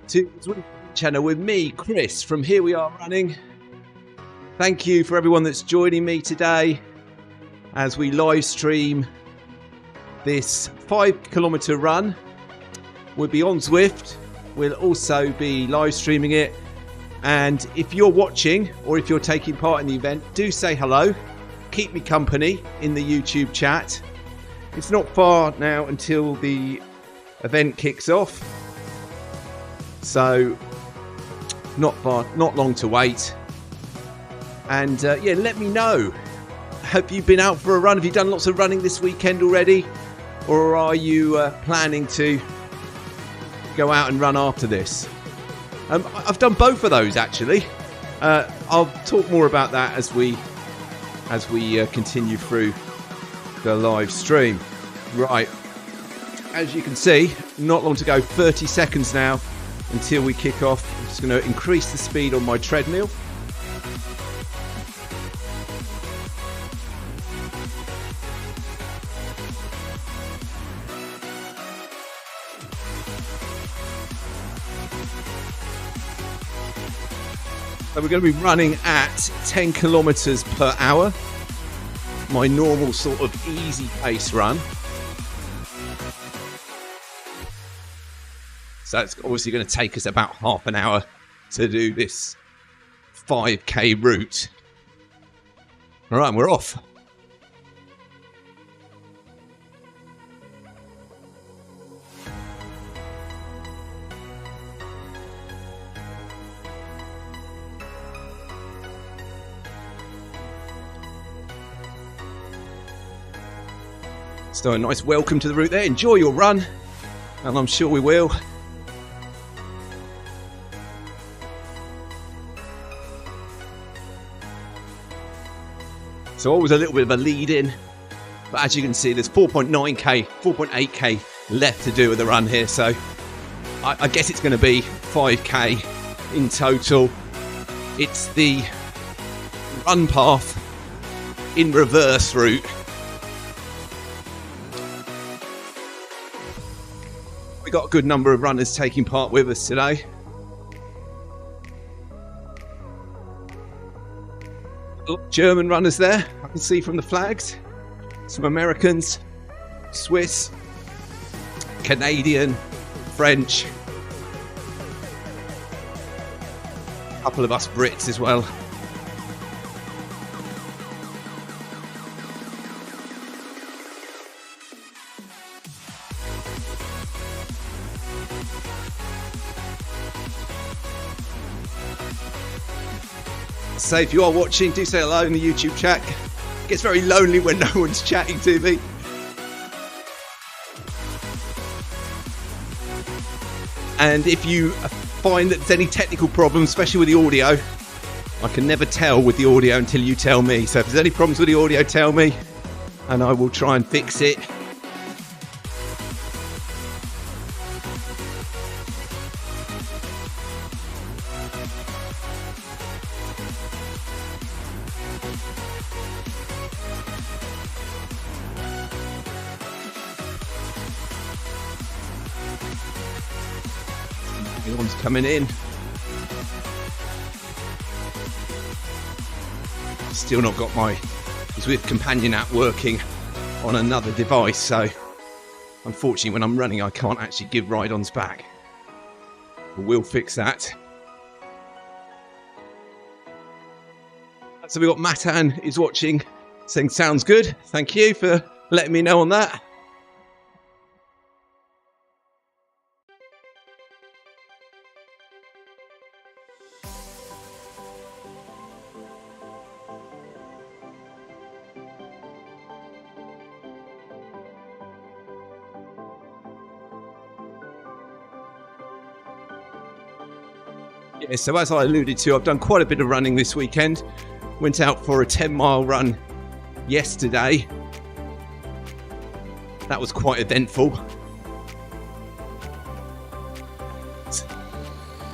to the Zwift Run channel with me, Chris, from Here We Are Running. Thank you for everyone that's joining me today as we live stream this 5-kilometre run. We'll be on Zwift. We'll also be live streaming it. And if you're watching or if you're taking part in the event, do say hello. Keep me company in the YouTube chat. It's not far now until the event kicks off. So not long to wait. And yeah, let me know. Have you been out for a run? Have you done lots of running this weekend already? Or are you planning to go out and run after this? I've done both of those actually. I'll talk more about that as we continue through the live stream. Right, as you can see, not long to go. 30 seconds now until we kick off. I'm just going to increase the speed on my treadmill. So we're going to be running at 10 kilometers per hour. My normal sort of easy pace run. So it's obviously going to take us about half an hour to do this 5k route. All right, we're off. So a nice welcome to the route there. Enjoy your run, and I'm sure we will. So always a little bit of a lead in, but as you can see, there's 4.9k, 4.8k left to do with the run here. So I guess it's going to be 5k in total. It's the run path in reverse route. We got a good number of runners taking part with us today. German runners there, I can see from the flags. Some Americans, Swiss, Canadian, French. A couple of us Brits as well. So if you are watching, do say hello in the YouTube chat. It gets very lonely when no one's chatting to me. And if you find that there's any technical problems, especially with the audio, I can never tell with the audio until you tell me. So if there's any problems with the audio, tell me and I will try and fix it. Everyone's coming in. Still not got my Zwift companion app working on another device, so unfortunately when I'm running I can't actually give ride-ons back. But we'll fix that. So we've got Matan is watching, saying sounds good. Thank you for letting me know on that. Yeah, so as I alluded to, I've done quite a bit of running this weekend. Went out for a 10-mile run yesterday. That was quite eventful.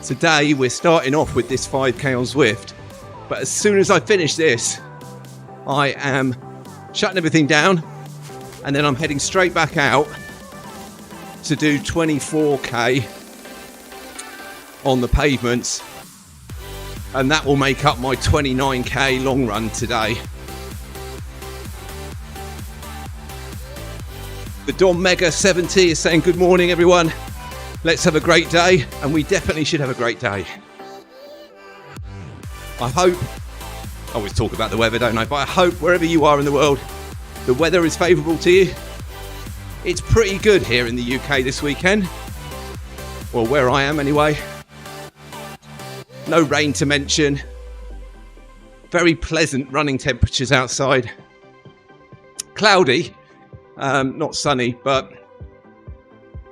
Today we're starting off with this 5k on Zwift, but as soon as I finish this, I am shutting everything down and then I'm heading straight back out to do 24k on the pavements, and that will make up my 29k long run today. The Don Mega 70 is saying good morning everyone, let's have a great day, and we definitely should have a great day. I hope, I always talk about the weather don't I, but I hope wherever you are in the world the weather is favourable to you. It's pretty good here in the UK this weekend, well where I am anyway. No rain to mention, very pleasant running temperatures outside, cloudy, not sunny, but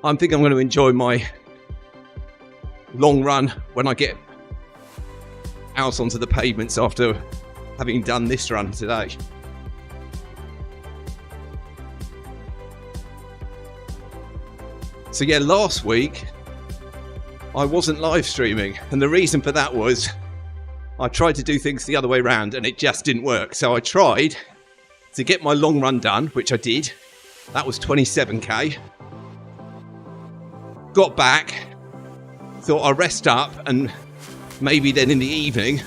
I think I'm going to enjoy my long run when I get out onto the pavements after having done this run today. So yeah, last week I wasn't live streaming, and the reason for that was I tried to do things the other way around and it just didn't work. So I tried to get my long run done, which I did. That was 27k. Got back, thought I'll rest up, and maybe then in the evening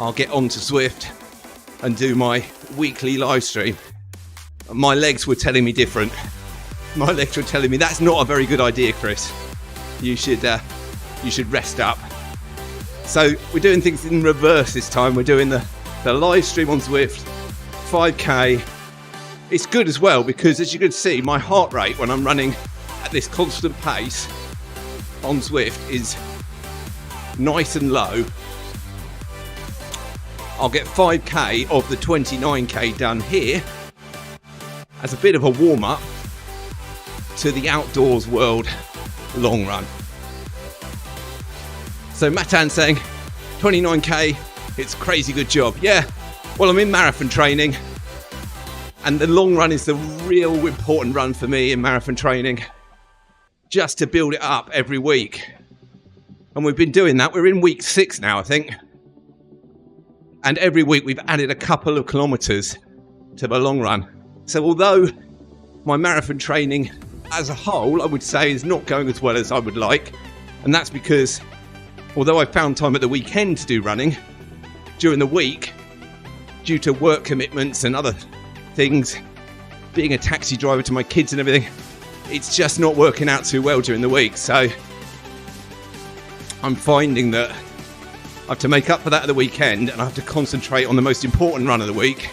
I'll get onto Zwift and do my weekly live stream. My legs were telling me different. My legs were telling me that's not a very good idea, Chris. You should rest up. So we're doing things in reverse this time. We're doing the live stream on Zwift, 5k. It's good as well because, as you can see, my heart rate when I'm running at this constant pace on Zwift is nice and low. I'll get 5k of the 29k done here as a bit of a warm-up to the outdoors world long run. So Matan saying 29k, it's a crazy good job. Yeah, well I'm in marathon training, and the long run is the real important run for me in marathon training, just to build it up every week. And we've been doing that. We're in week 6 now, I think. And every week we've added a couple of kilometres to the long run. So although my marathon training as a whole, I would say, is not going as well as I would like, and that's because although I found time at the weekend to do running, during the week, due to work commitments and other things, being a taxi driver to my kids and everything, it's just not working out too well during the week. So I'm finding that I have to make up for that at the weekend, and I have to concentrate on the most important run of the week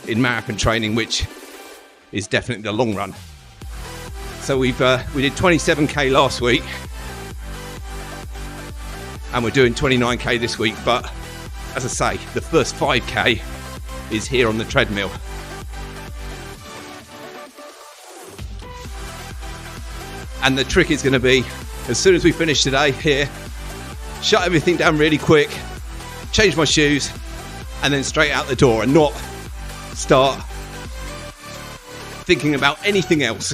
in marathon training, which is definitely the long run. So we did 27k last week, and we're doing 29k this week, but as I say, the first 5k is here on the treadmill. And the trick is going to be, as soon as we finish today here, shut everything down really quick, change my shoes, and then straight out the door, and not start thinking about anything else.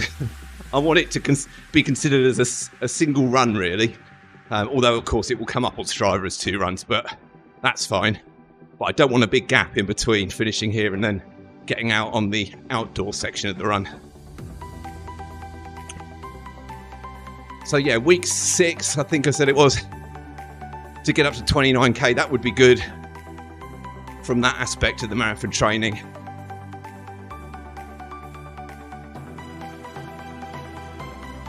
I want it to be considered as a single run, really. Although, of course, it will come up on Strava as 2 runs, but that's fine. But I don't want a big gap in between finishing here and then getting out on the outdoor section of the run. So yeah, week 6, I think I said it was, to get up to 29k. That would be good from that aspect of the marathon training.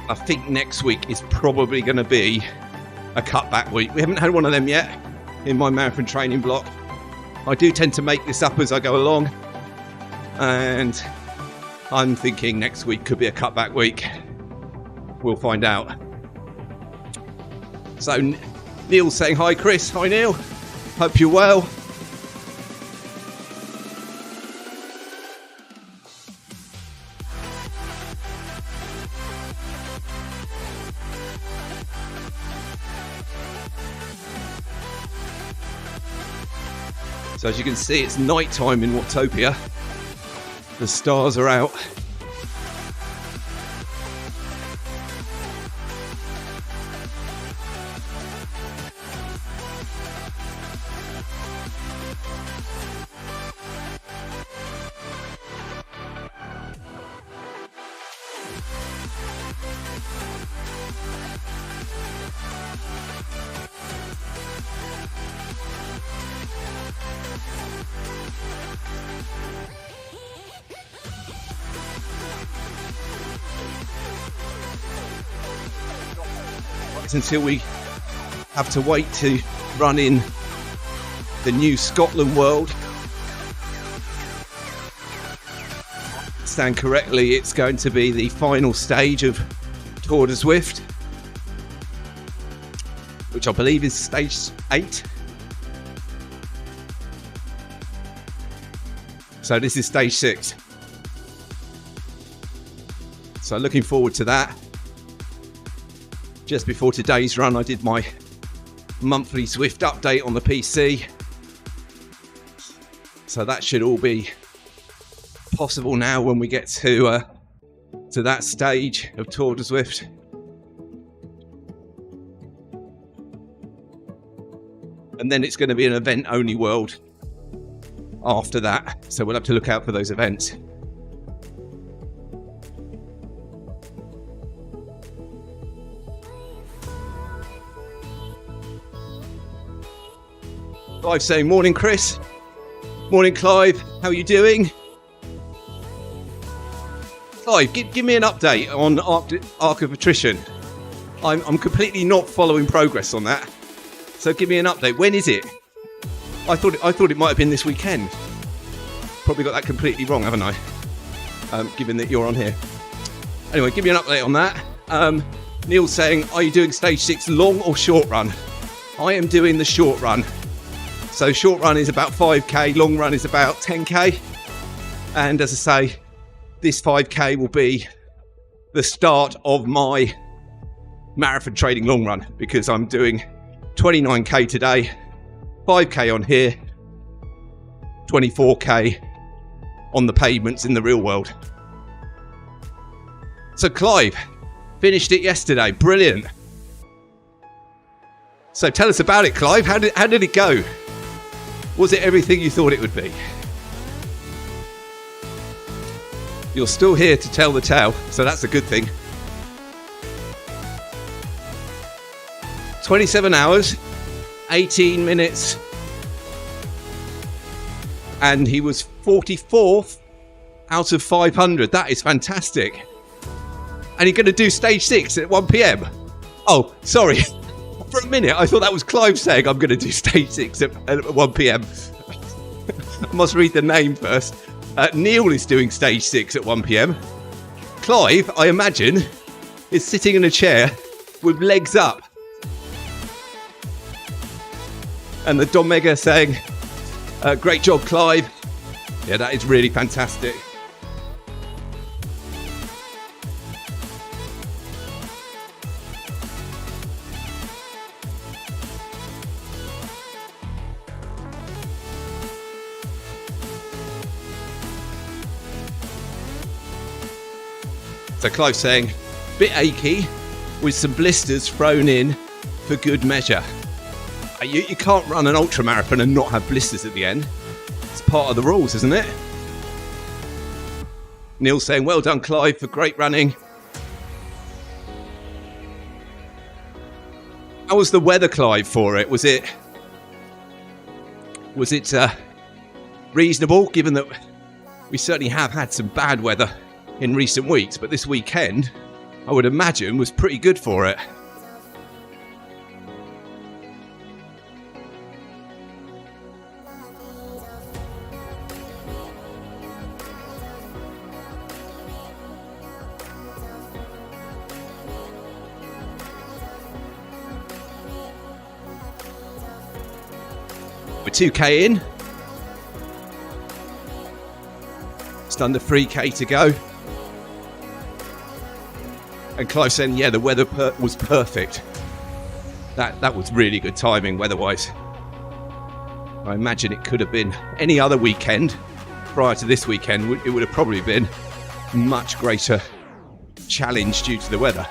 I think next week is probably going to be a cutback week. We haven't had one of them yet in my marathon training block. I do tend to make this up as I go along, and I'm thinking next week could be a cutback week. We'll find out. So Neil's saying hi, Chris. Hi, Neil. Hope you're well. So as you can see, it's night time in Watopia. The stars are out. starts until we have to wait to run in the new Scotland World. Stand correctly, it's going to be the final stage of Tour de Zwift, which I believe is stage 8. So this is stage 6. So looking forward to that. Just before today's run, I did my monthly Zwift update on the PC. So that should all be possible now when we get to that stage of Tour de Zwift. And then it's going to be an event-only world after that. So we'll have to look out for those events. Clive saying, morning Chris. Morning Clive, how are you doing? Clive, give me an update on Arc of Attrition. I'm completely not following progress on that. So give me an update. When is it? I thought it might have been this weekend. Probably got that completely wrong, haven't I? Given that you're on here. Anyway, give me an update on that. Neil's saying, are you doing stage 6 long or short run? I am doing the short run. So short run is about 5k, long run is about 10k. And as I say, this 5k will be the start of my marathon training long run, because I'm doing 29k today, 5k on here, 24k on the pavements in the real world. So Clive finished it yesterday, brilliant. So tell us about it, Clive. How did it go? Was it everything you thought it would be? You're still here to tell the tale, so that's a good thing. 27 hours, 18 minutes, and he was 44th out of 500. That is fantastic. And you're going to do stage 6 at 1 p.m. Oh, sorry. For a minute, I thought that was Clive saying I'm going to do stage 6 at 1 p.m. I must read the name first. Neil is doing stage 6 at 1 p.m. Clive, I imagine, is sitting in a chair with legs up. And the Don Mega saying, great job, Clive. Yeah, that is really fantastic. So Clive saying, bit achy with some blisters thrown in for good measure. You can't run an ultra marathon and not have blisters at the end. It's part of the rules, isn't it? Neil saying, well done, Clive, for great running. How was the weather, Clive, for it? Was it reasonable, given that we certainly have had some bad weather in recent weeks, but this weekend, I would imagine, was pretty good for it. We're 2k in. Just under 3k to go. And Clive saying, yeah, the weather was perfect. That was really good timing weather-wise. I imagine it could have been any other weekend prior to this weekend. It would have probably been a much greater challenge due to the weather.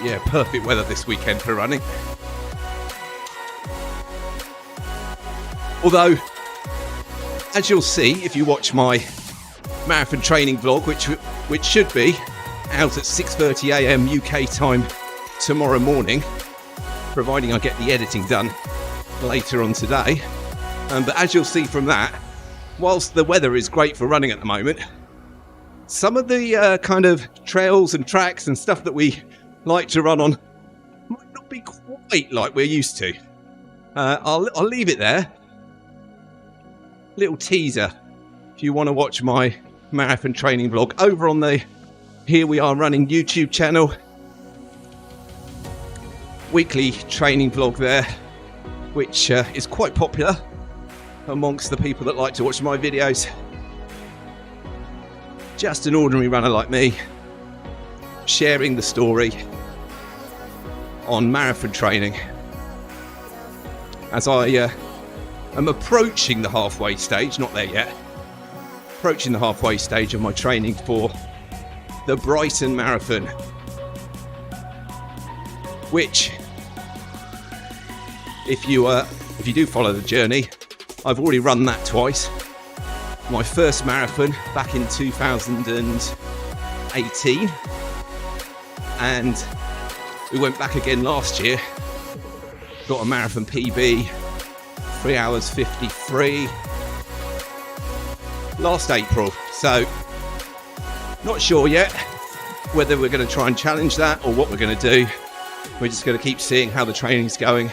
Yeah, perfect weather this weekend for running. Although, as you'll see if you watch my marathon training vlog, which should be out at 6:30 a.m. UK time tomorrow morning, providing I get the editing done later on today. But as you'll see from that, whilst the weather is great for running at the moment, some of the kind of trails and tracks and stuff that we like to run on might not be quite like we're used to. I'll leave it there. Little teaser. If you want to watch my marathon training vlog over on the Here We Are Running YouTube channel. Weekly training vlog there, which is quite popular amongst the people that like to watch my videos. Just an ordinary runner like me, sharing the story on marathon training as I am approaching the halfway stage, not there yet, approaching the halfway stage of my training for the Brighton Marathon, which, if you do follow the journey, I've already run that twice. My first marathon back in 2018, and we went back again last year. Got a marathon PB, 3 hours 53, last April. So, not sure yet whether we're going to try and challenge that or what we're going to do. We're just going to keep seeing how the training's going.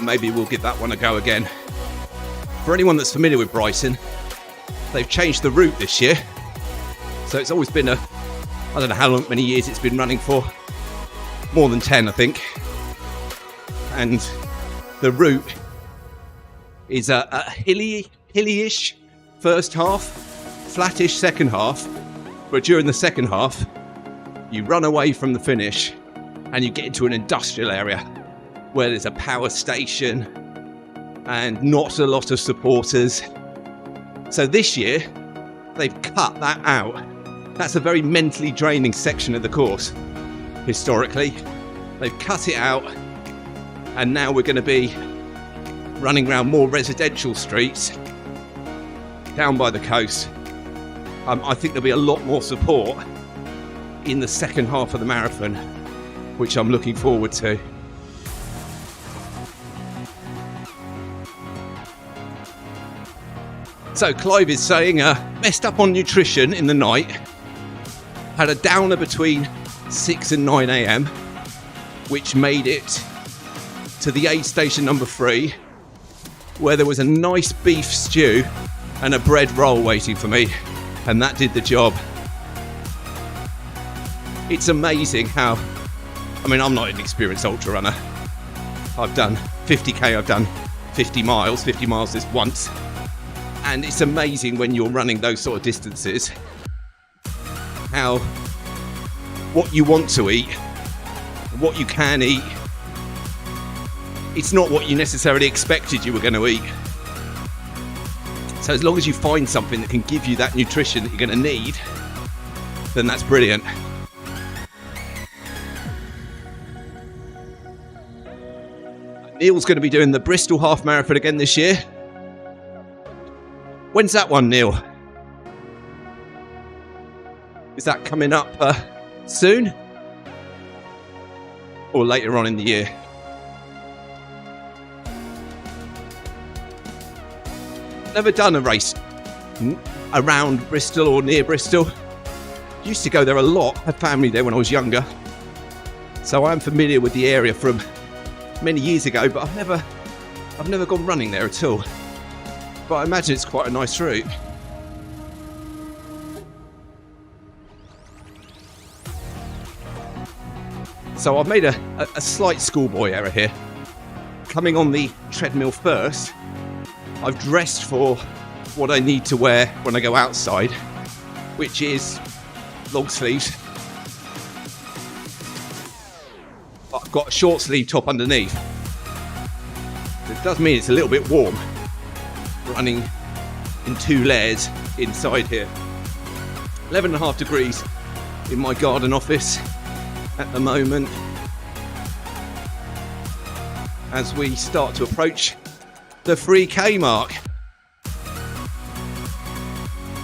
Maybe we'll give that one a go again. For anyone that's familiar with Brighton, they've changed the route this year. So it's always been I don't know how many years it's been running for. More than 10, I think. And the route is a hilly-ish first half, flattish second half. But during the second half, you run away from the finish and you get into an industrial area where there's a power station and not a lot of supporters. So this year, they've cut that out. That's a very mentally draining section of the course. Historically, they've cut it out, and now we're going to be running around more residential streets down by the coast. I think there'll be a lot more support in the second half of the marathon, which I'm looking forward to. So Clive is saying, messed up on nutrition in the night, had a downer between 6 and 9 a.m, which made it to the aid station number 3, where there was a nice beef stew and a bread roll waiting for me, and that did the job. It's amazing how, I'm not an experienced ultra runner. I've done 50k, I've done 50 miles. 50 miles is once. And it's amazing when you're running those sort of distances, how what you want to eat, what you can eat, it's not what you necessarily expected you were going to eat. So as long as you find something that can give you that nutrition that you're going to need, then that's brilliant. Neil's going to be doing the Bristol Half Marathon again this year. When's that one, Neil? Is that coming up soon? Or later on in the year? Never done a race around Bristol or near Bristol. Used to go there a lot. Had family there when I was younger. So I'm familiar with the area from many years ago, but I've never gone running there at all. But I imagine it's quite a nice route. So I've made a slight schoolboy error here. Coming on the treadmill first, I've dressed for what I need to wear when I go outside, which is long sleeves. I've got a short sleeve top underneath. It does mean it's a little bit warm, running in 2 layers inside here. 11.5 degrees in my garden office at the moment as we start to approach the 3k mark.